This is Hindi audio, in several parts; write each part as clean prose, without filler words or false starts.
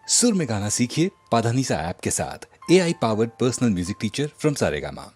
सुर में गाना सीखिए पाधानीसा ऐप के साथ। AI powered personal music teacher from Saregama.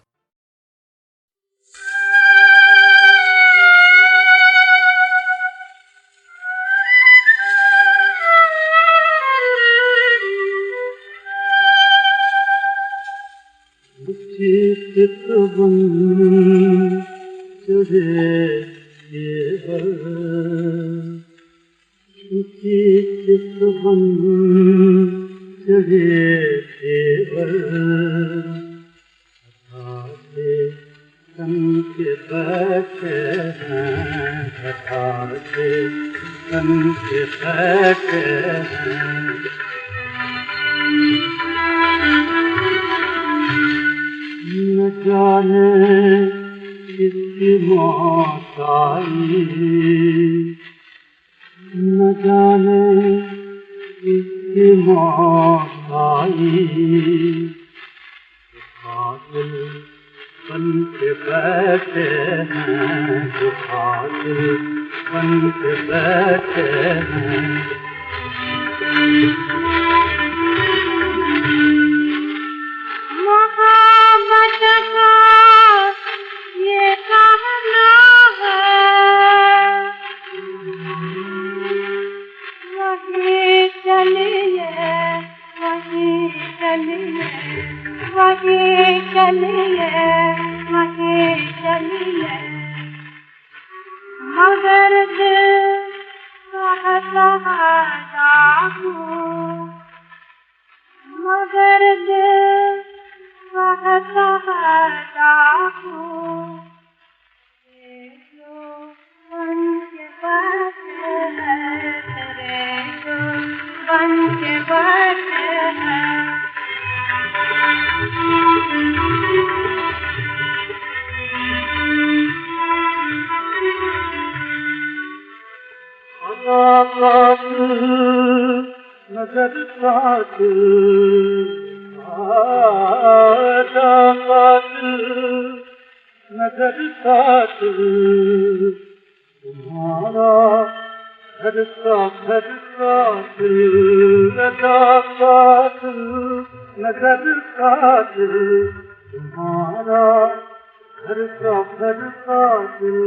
न जाने किसकी मौत आई, न जाने किसकी मौत आई, कातिल बन के बैठे हैं, जो कातिल बन के बैठे हैं। मगर दिल कहता है डाकू, मगर दिल कहता है डाकू, ये जो बन के बैठे हैं, तेरे जो बन के बैठे हैं। नजर कातिल, नजर कातिल, तुम्हारा घर का कातिल, नजर कातिल, तुम्हारा घर का कातिल।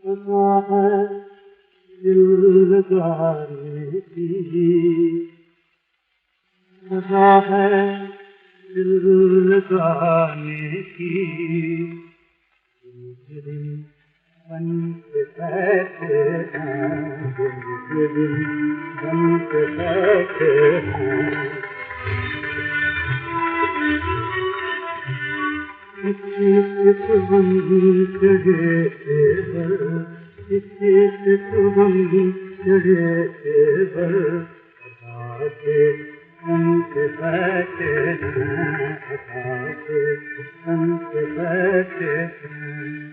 सजा है दिल लगाने की, सजा है दिल लगाने की, दिल बन के बैठे हैं, दिल बन के बैठे हैं। किस बंदी चढ़े किस बंदी चढ़े बर, अदा के संत बैठे हैं, अदा के संत बैठे हैं।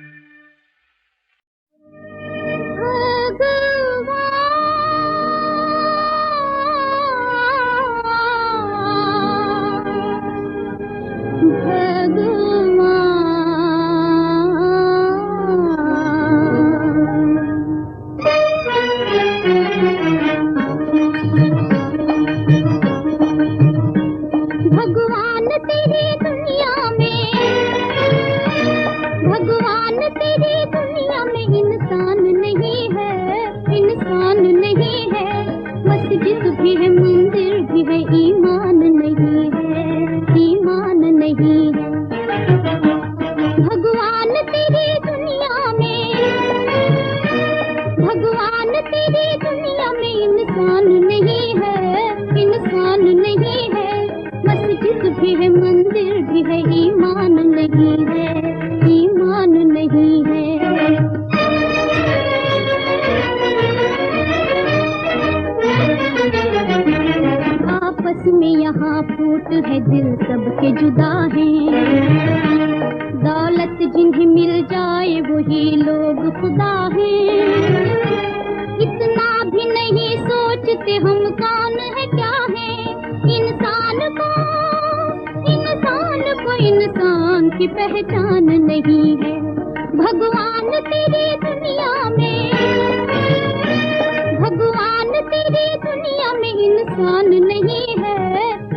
इंसान नहीं है,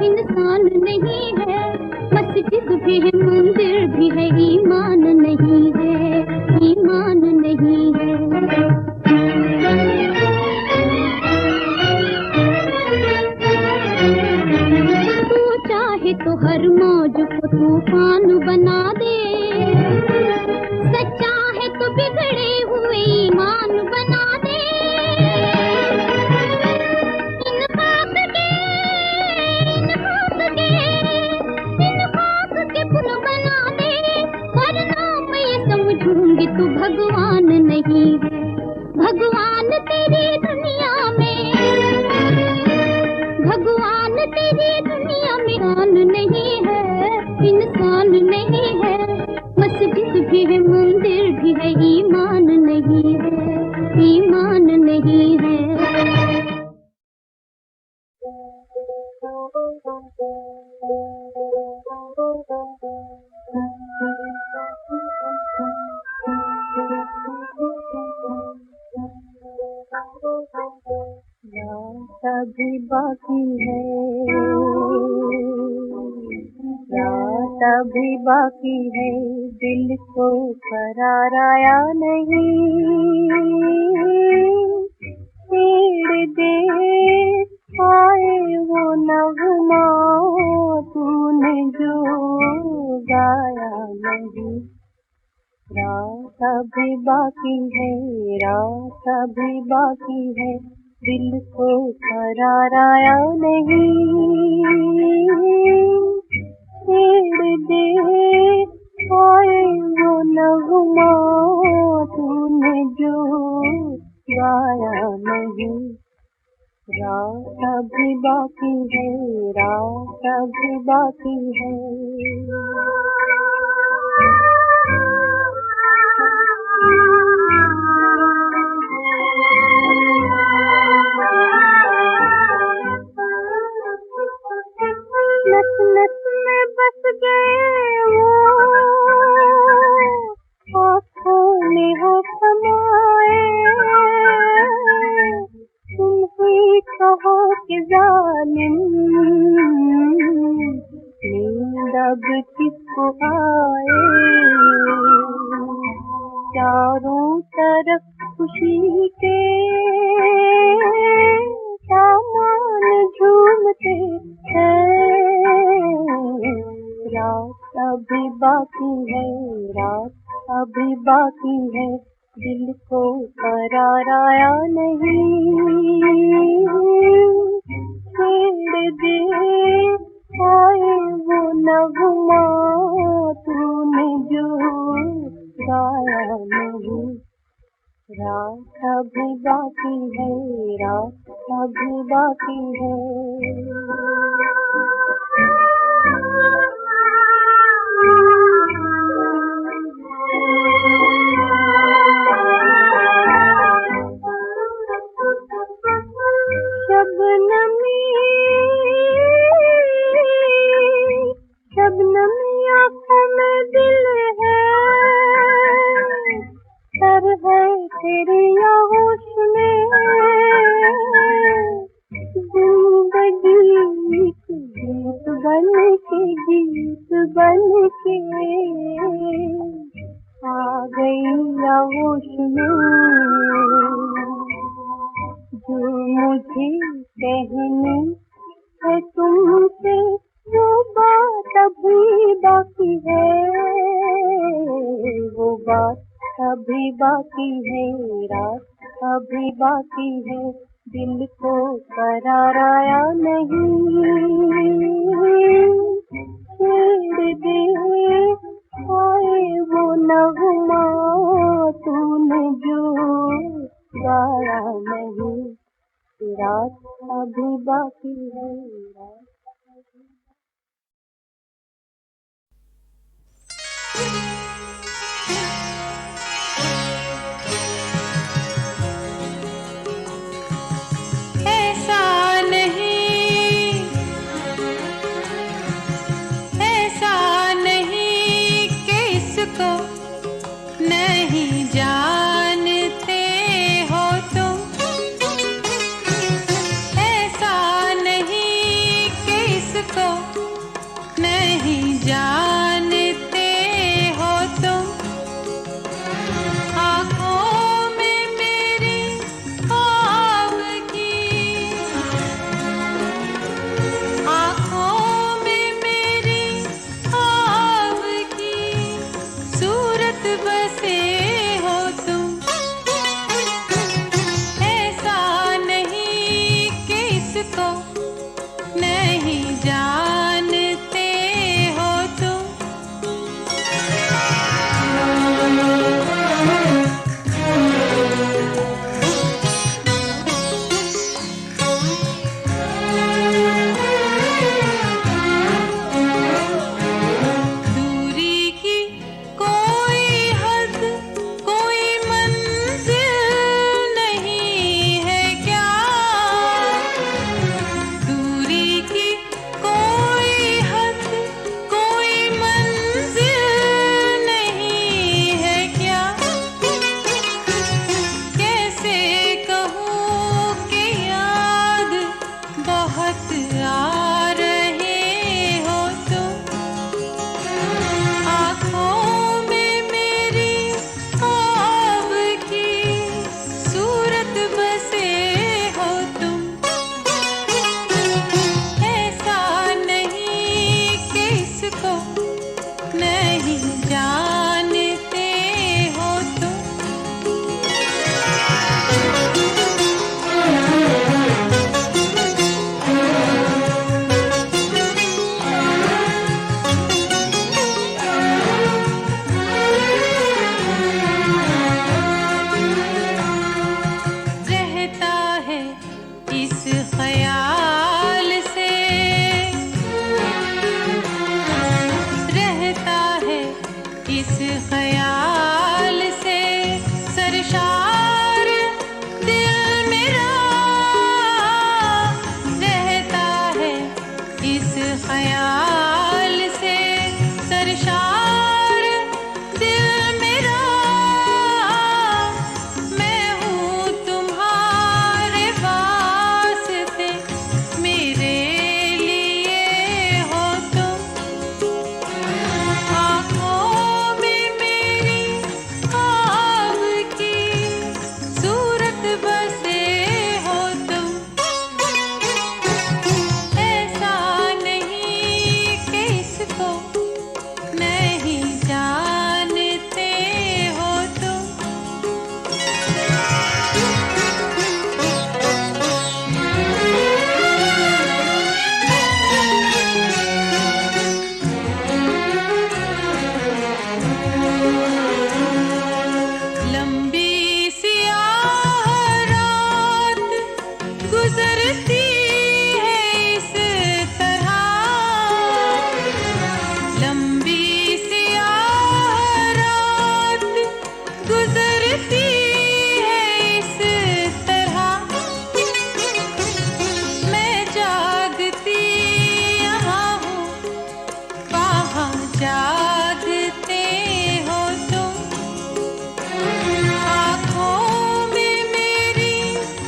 इंसान नहीं है। मस्जिद भी है, मंदिर भी है, ईमान नहीं है, ईमान नहीं है। तू चाहे तो हर मौज को तूफान बना दे, सच्चा है तो बिगड़े हुए ईमान बना दे। इन खाक के, इन खाक के, इन खाक के पुन बना दे, वरना मैं ये समझूंगी तू भगवान नहीं है। भगवान तेरी दुनिया में, भगवान तेरी दुनिया में इंसान नहीं है, इंसान नहीं है। मस्जिद भी है, मंदिर भी है, ईमान नहीं है, ईमान नहीं है। रात भी बाकी है, रात भी बाकी है, दिल को करार आया नहीं। तेरे दे आए वो नगमा तूने जो गाया नहीं। रात भी बाकी है, रात भी बाकी है, दिल को करार आया नहीं। तेरे दे आए वो नगमा तूने जो गाया नहीं। रात भी बाकी है, रात भी बाकी है। नस नस में बस गए वो, आँखों में हो समाए। तुम ही कहो कि जालिम नींद अब किसको आए। चारों तरफ खुशी के सामान झूमते हैं। रात अभी बाकी है, रात अभी बाकी है, दिल को करार आया नहीं। छेड़ दे आए वो नगमा तूने जो गाया नहीं। रात अभी बाकी है, रात अभी बाकी है। शबनमी आँखों में दिल है, सर है तेरी आहोश में। जिंदगी गीत बन के, गीत बन के आ गई आहोश में। जो मुझे कहनी है तुमसे वो बात अभी बाकी है, वो बात अभी बाकी है। रात अभी बाकी है, दिल को करार आया नहीं। छेड़ दे आए वो नगमा तूने जो गाया नहीं। रात अभी बाकी है, रात नहीं जानते हो तुम, ऐसा नहीं ख्याल से रहता है, इस ख्याल से सरशार दिल मेरा रहता है, इस ख्याल से सरशार दिल मेरा। मैं हूँ तुम्हारे वास्ते, मेरे लिए हो तुम। आँखों में मेरी ख्वाब की सूरत बसे हो तुम। ऐसा नहीं कि इसको नहीं जानते हो तुम। लंबी सियाह रात गुजरती है इस तरह। लंबी सियाह रात गुजरती है इस तरह। मैं जागती यहाँ हूँ, वहाँ जागते हो तुम। आँखों में मेरी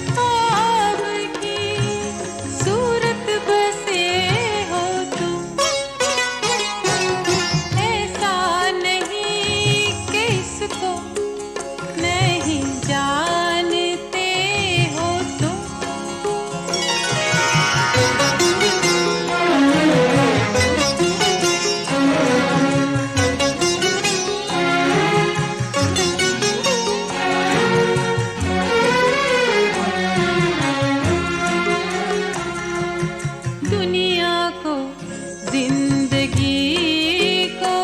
ख्वाब की सूरत बसे हो तुम। ऐसा नहीं कि इसको नहीं जानते हो तुम। दुनिया को, जिंदगी को,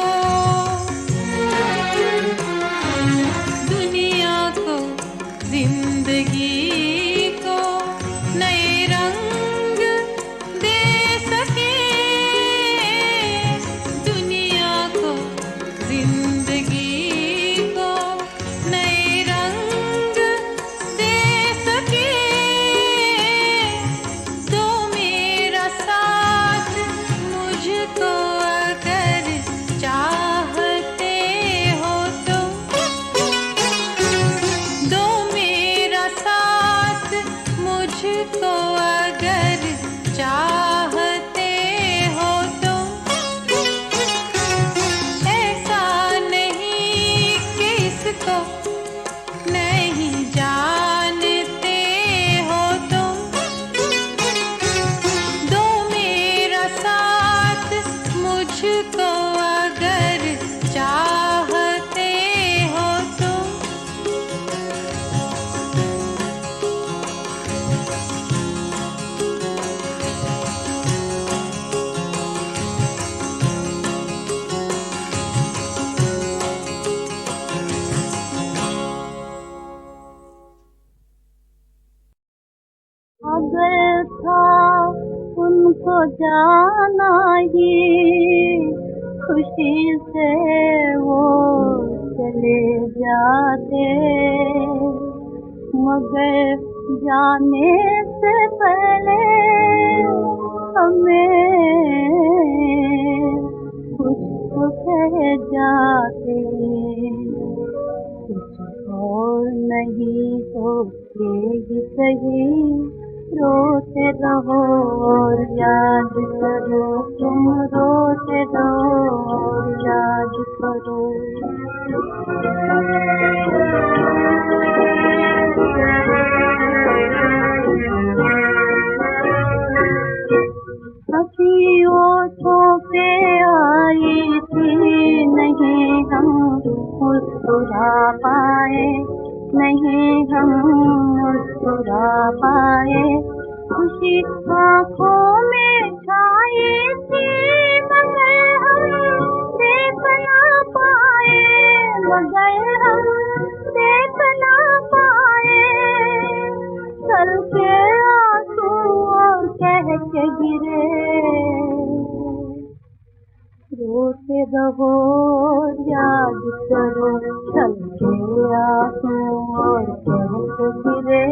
दुनिया को, जिंदगी को नए रंग दे सके। दुनिया को, जिंदगी को नए रंग दे सके। दो मेरा साथ मुझको अगर चाहते हो तुम। दो मेरा साथ मुझको अगर चाहते हो तुम। ऐसा नहीं कि इसको नहीं जानते हो तुम। दो मेरा साथ मुझको अगर चाहते हो तुम। अगर था उनको जाना ही, खुशी से वो चले जाते। मगर जाने से पहले हमें कुछ तो कह जाते। कुछ और नहीं तो ये सही, रोते रहो और याद करो। तुम रोते रहो और याद करो। हंसी ओठों पे आई थी, नहीं हम मुस्कुरा पाए। नहीं हम मुस्कुरा पाए। खुशी आँखों में छाई थी, मगर हम देख ना पाए। मगर हम देख ना पाए। सर के आंसू कह के गिरे, रोते रहो याद करो छलके आंसू और कह के गिरे,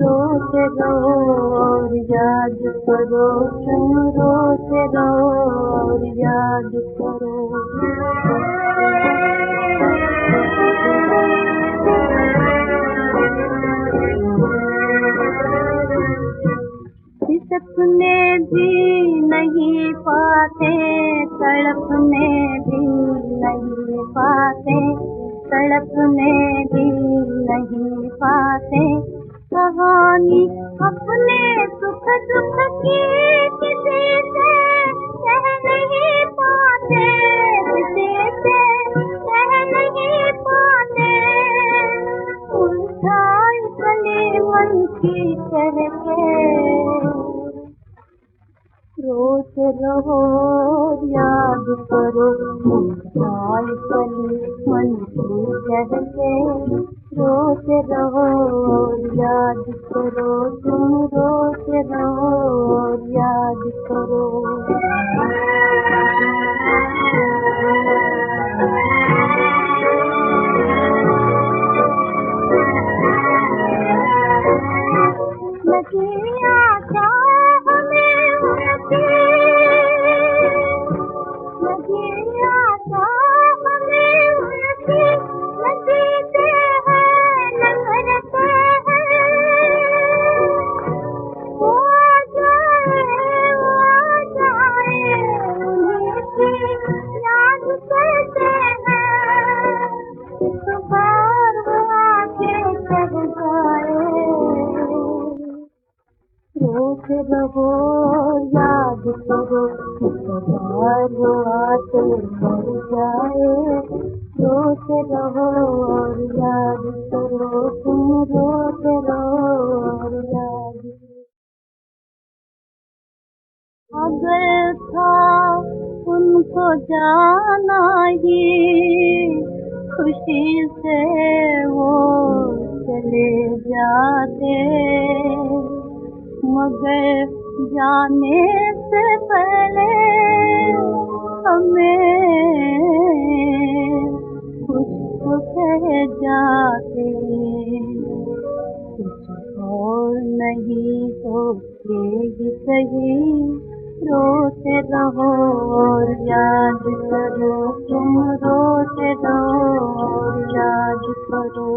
रोते रहो और याद करो, तुम रोते रहो और याद करो। सपने भी नहीं पाते, तड़पने भी नहीं पाते, तड़पने भी नहीं पाते, कहानी अपने सुख दुख की किसी से कह नहीं पाते, किसी से कह नहीं पाते, उलझाई गली मन की कह के, रोते रहो याद करो उलझाई गली मन की कह के, रोते रहो याद करो, तुम रोते रहो याद करो। लगी आशा हमें उनकी, लगी आशा हमें उनकी, लगते हैं लहरते हैं, वो आ जाए उन्हीं की याद करते हैं, इस बार वो आके चढ़ जाए, रोते रहो याद करो, इस बार वो आके चढ़ जाए, रोते रहो और याद करो, तुम रोते रहो और याद करो। अगर था उनको जाना ही, खुशी से वो चले जाते, मगर जाने से पहले हमें कुछ तो कह जाते, कुछ और नहीं तो ही सही, रोते रहो और याद करो, तुम रोते रहो और याद करो।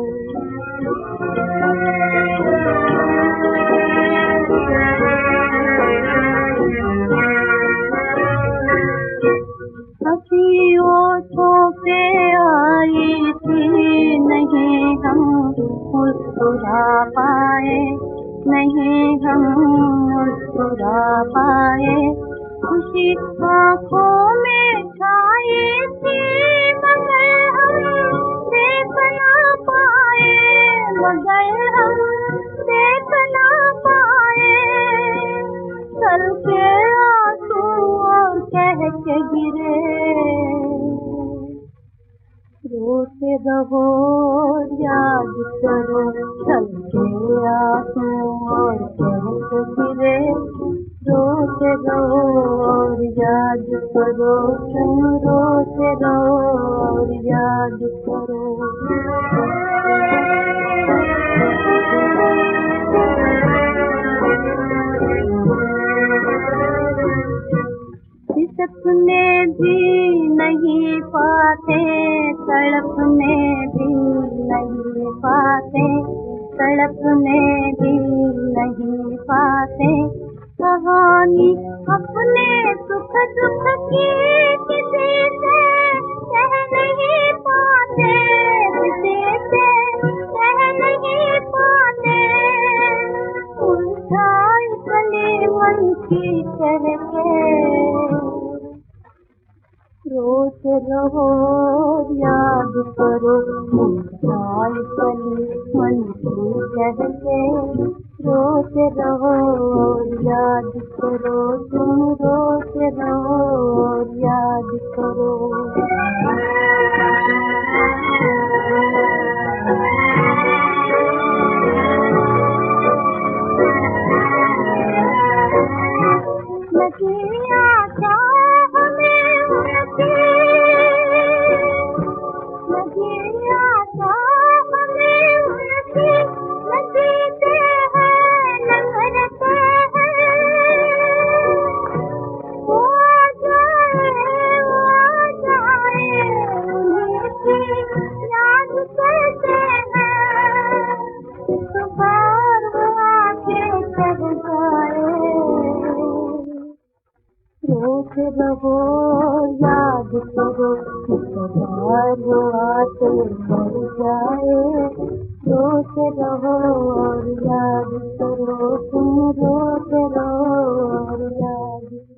हंसी ओठों पे आई थी, नहीं हम मुस्कुरा पाए, नहीं हम मुस्कुरा पाए, खुशी आँखों में छाई थी, मगर हम देख ना पाए, मगर हम देख ना पाए, चल के आंसू और कह के गिरे, रोते रहो याद करो छलके आंसू और कह के गिरे, रोते रहो और याद करो, तुम रोते रहो और याद करो। सपने भी नहीं पाते, तड़पने भी नहीं पाते, तड़पने भी नहीं पाते, कहानी अपने सुख दुख की किसी से कह नहीं पाते, किसी से कह नहीं पाते, उलझाई गली मन की कह के, रोते रहो याद करो उलझाई गली मन की कह के, रोते रहो याद करो, तुम रोते रहो याद करो। रहो याद करो सदा आते मर जाए रोते रहो और याद करो तुम रोते रहो और याद करो।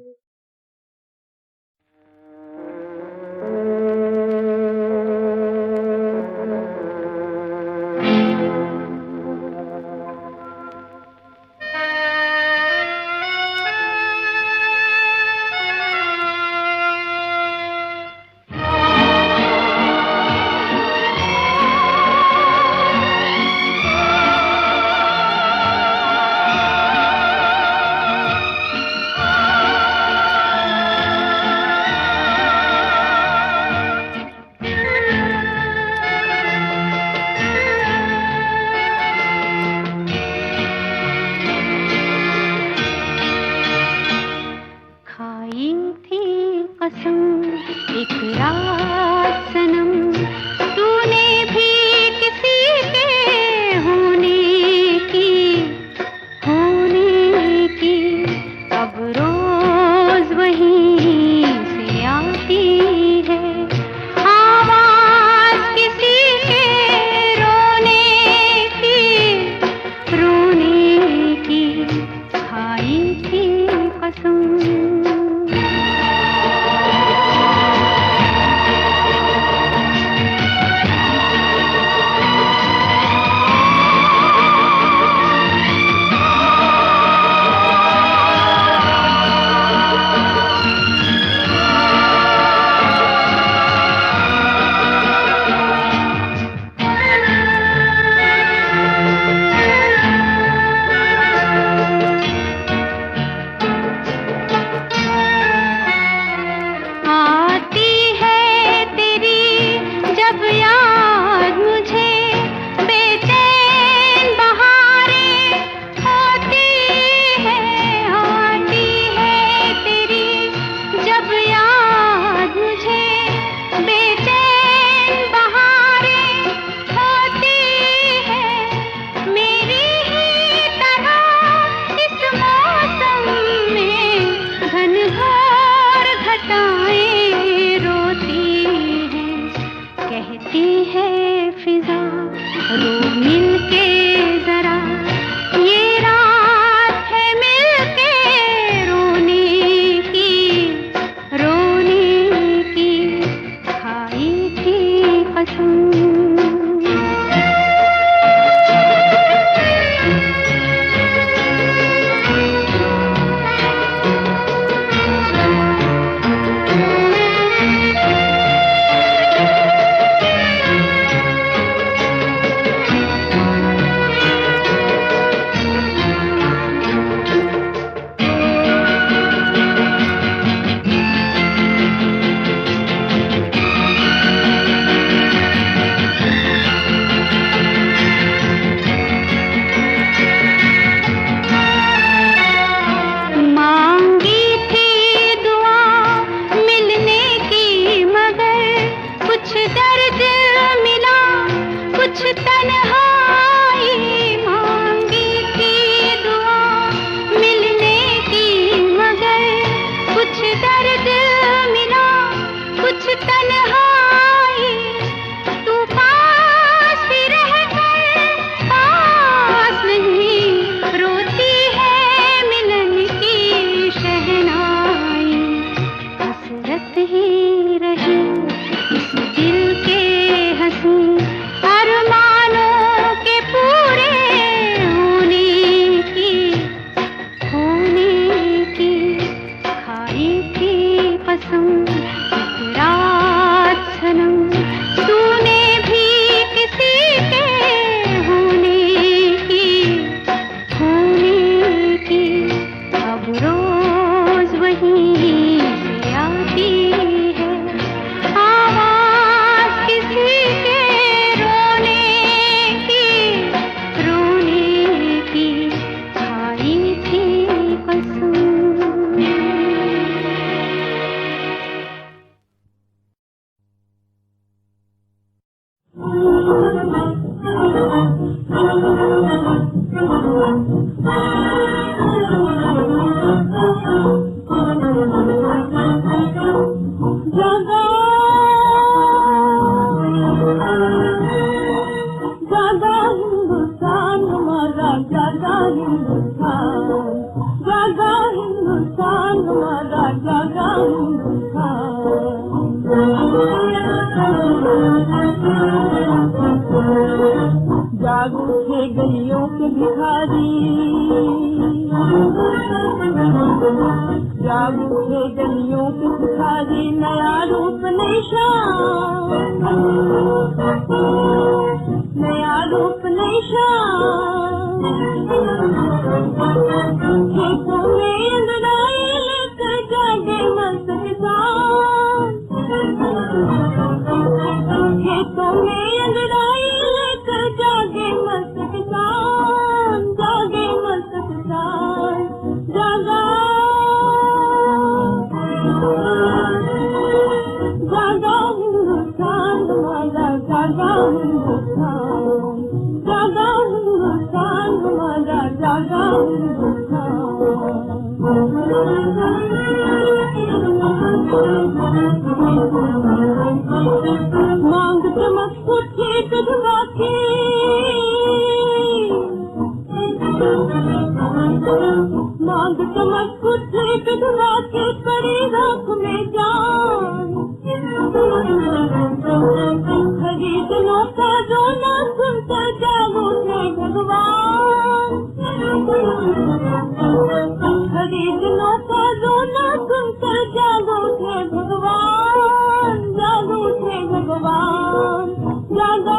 हिंदुस्तान, जागा हिंदुस्तान हमारा, जागा हिंदुस्तान। जाग उठे गलियों के भिखारी, जाग उठे गलियों के भिखारी, नया रूप नई शान, नया रूप नई शान। खेतों में अंगड़ाई लेकर जागे मस्त किसान, खेतों में अंगड़ाई लेकर जागे मस्त किसान, जागे मस्त किसान, जागा जागा हिंदुस्तान हमारा, जागा हिंदुस्तान, जागा हिंदुस्तान हमारा, जागा हिंदुस्तान। मांग चमक उठे विधवा की, मांग चमक उठे विधवा की, कड़ी राख में जान, खरीदनों का रोना सुनकर जाग उठे भगवान, खरीदनों का रोना सुनकर जाग उठे भगवान, जाग उठे भगवान, जागा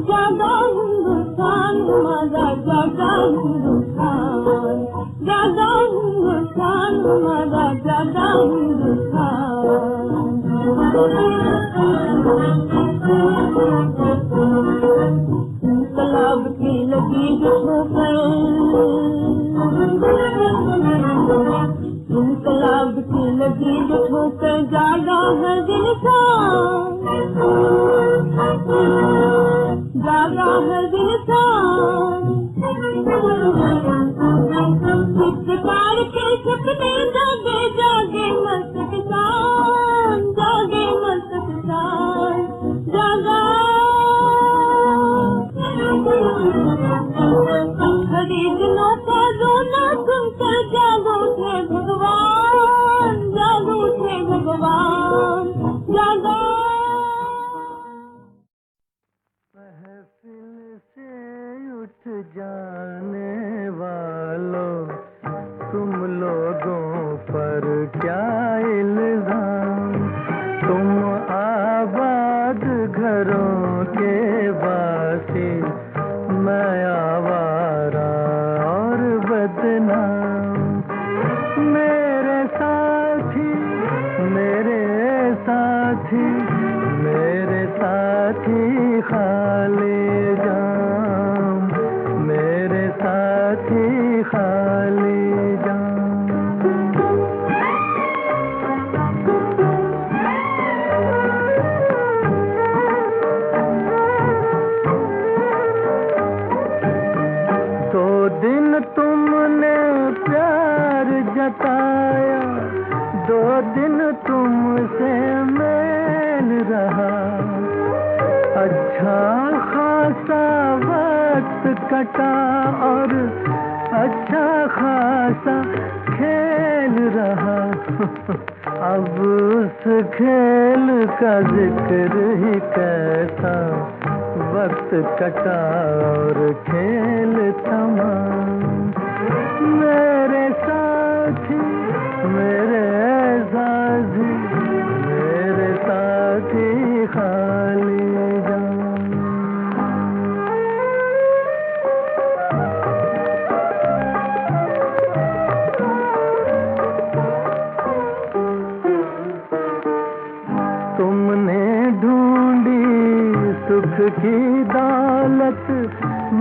जागा हिंदुस्तान हमारा, जागा हिंदुस्तान, जागा हिंदुस्तान हमारा, जागा हिंदुस्तान। तालाब की लगी जो ठोकर, तालाब की लगी जो ठोकर, जागा है दिल का, जागा है दिल का। चित्रकार के सपने जागे, जागे मस्त किसान, जागे मस्त किसान, जागा खरीदनों का रोना सुनकर जागो थे भगवान, जागो थे भगवान, जागा। महफिल से उठ जाने वालों, तुम लोगों पर क्या इल्जाम, तुम आबाद घरों के वासी, मैं आवारा और बदनाम। मेरे साथी, मेरे साथी, मेरे साथी खाली जाम, मेरे साथी खाली जाम। दो दिन तुमने प्यार जताया, दो दिन तुमसे मेल रहा, अच्छा खासा वक्त कटा और अच्छा खासा खेल रहा। अब उस खेल का जिक्र ही कैसा, वक्त कटा और खेल तमाम। मेरे साथी, मेरे साथी, मेरे साथी खाली जाम। तुमने ढूंढी सुख की दौलत,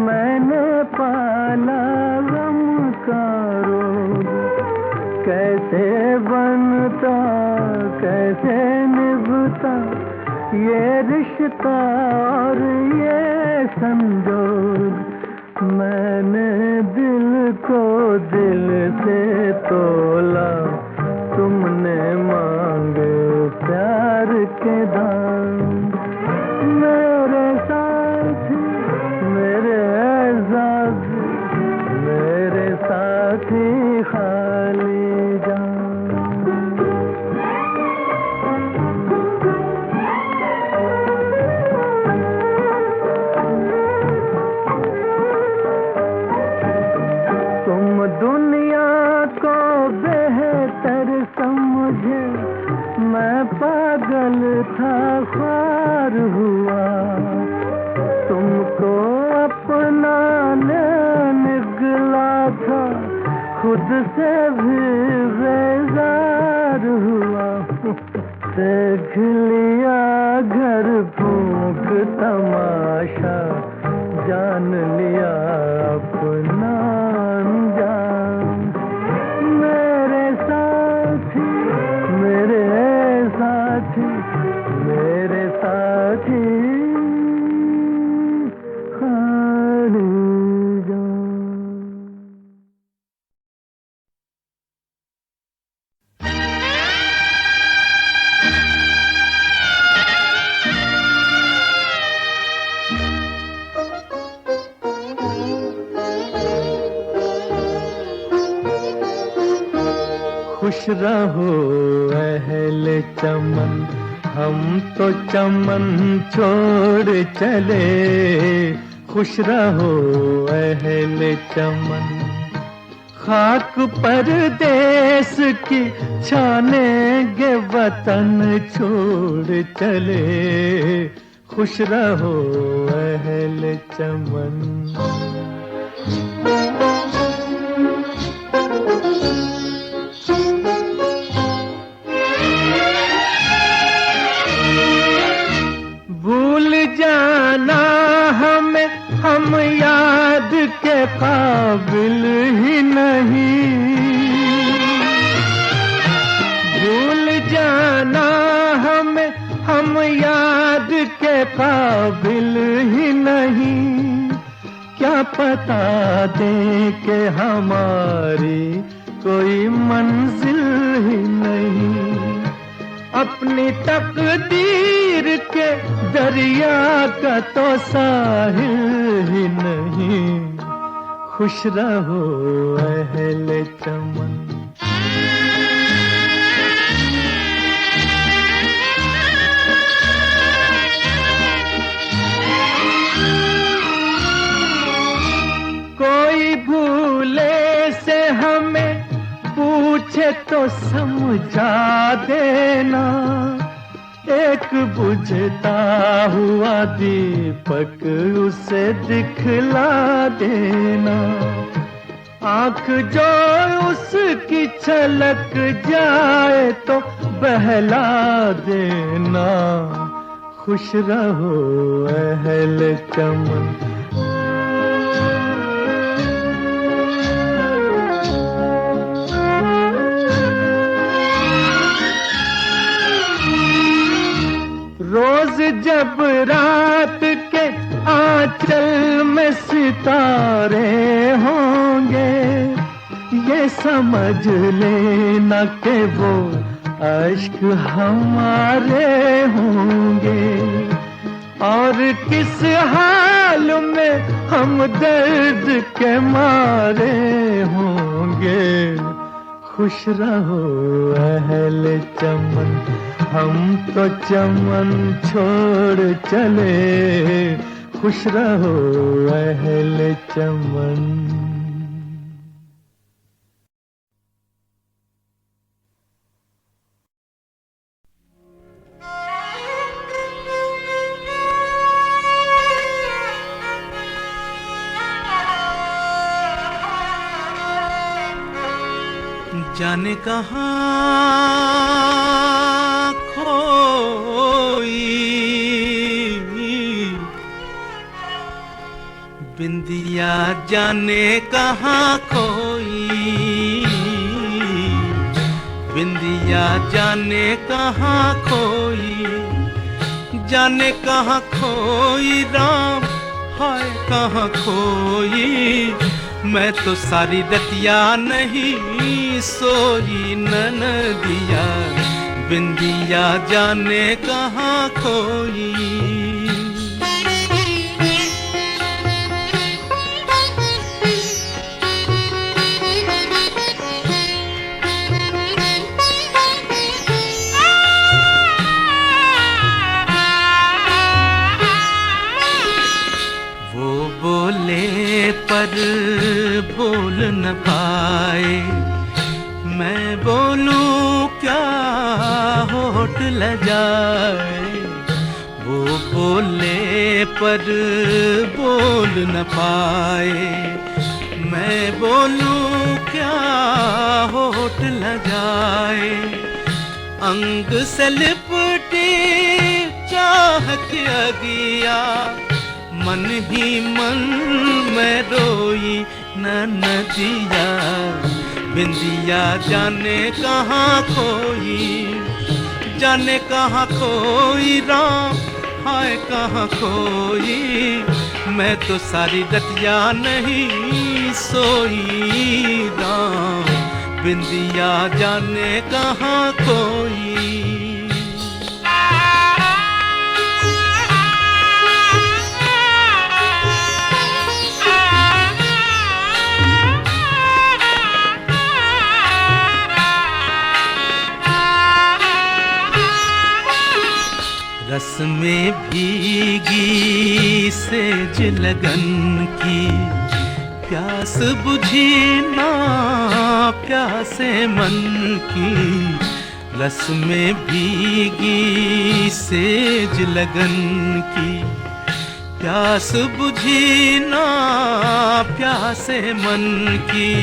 मैंने पाला गम का रोग। कैसे बनता, कैसे निभता ये रिश्ता और ये संजोग। मैंने दिल को दिल से तोला, तुमने मांगे प्यार के दाम। मेरे साथी, प्यार हुआ, तुमको अपना निगला था, खुद से भी बेजार हुआ। देख लिया घर फूंक तमाशा, जान लिया अपना अनजान। मेरे साथी मेरे साथी मेरे साथी खाने जा। खुश रहो अहले चमन, हम तो चमन छोड़ चले। खुश रहो अहले चमन, खाक परदेस की छानेंगे वतन छोड़ चले। खुश रहो अहले चमन। भूल जाना हमें, हम याद के काबिल ही नहीं। भूल जाना हमें, हम याद के काबिल ही नहीं। क्या पता दे के हमारी कोई मंजिल ही नहीं। अपनी तकदीर के दरिया का तो साहिल ही नहीं। खुश रहो अहले चमन। कोई भूले से हमें पूछे तो समझा देना। एक बुझता हुआ दीपक उसे दिखला देना। आँख जो उसकी छलक जाए तो बहला देना। खुश रहो अहले चमन। रोज जब रात के आंचल में सितारे होंगे, ये समझ लेना कि वो अश्क हमारे होंगे। और किस हाल में हम दर्द के मारे होंगे। खुश रहो अहले चमन, हम तो चमन छोड़ चले। खुश रहो अहले चमन। जाने कहाँ खोई बिंदिया, जाने कहाँ खोई बिंदिया, जाने कहाँ खोई। जाने कहाँ खोई राम, हाय कहाँ खोई। मैं तो सारी रतिया नहीं सोई ननदिया, बिंदिया जाने कहाँ खोई। पर बोल न पाए, मैं बोलूं क्या होठ लजाए। वो बोले पर बोल न पाए, मैं बोलूं क्या होठ ल जाए। अंग से लिपटी चाहत अगिया, मन ही मन में रोई न नदिया। बिंदिया जाने कहाँ खोई, जाने कहाँ खोई राम, हाय कहाँ खोई। मैं तो सारी रतिया नहीं सोई राम, बिंदिया जाने कहाँ खोई। रस में भीगी सेज लगन की, प्यास बुझी ना प्यासे मन की। रस में भीगी सेज लगन की, प्यास बुझी ना प्यासे मन की।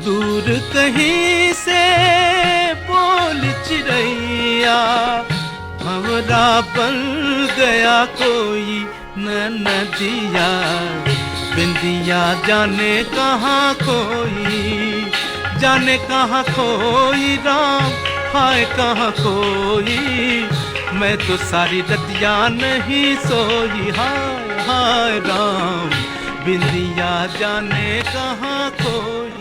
दूर कहीं से बोल चिड़ैया, भंवरा बन गया कोई न नदिया। बिंदिया जाने कहाँ खोई, जाने कहाँ खोई राम, हाय कहाँ खोई। मैं तो सारी रतिया नहीं सोई, हाय हाय राम, बिंदिया जाने कहाँ खोई।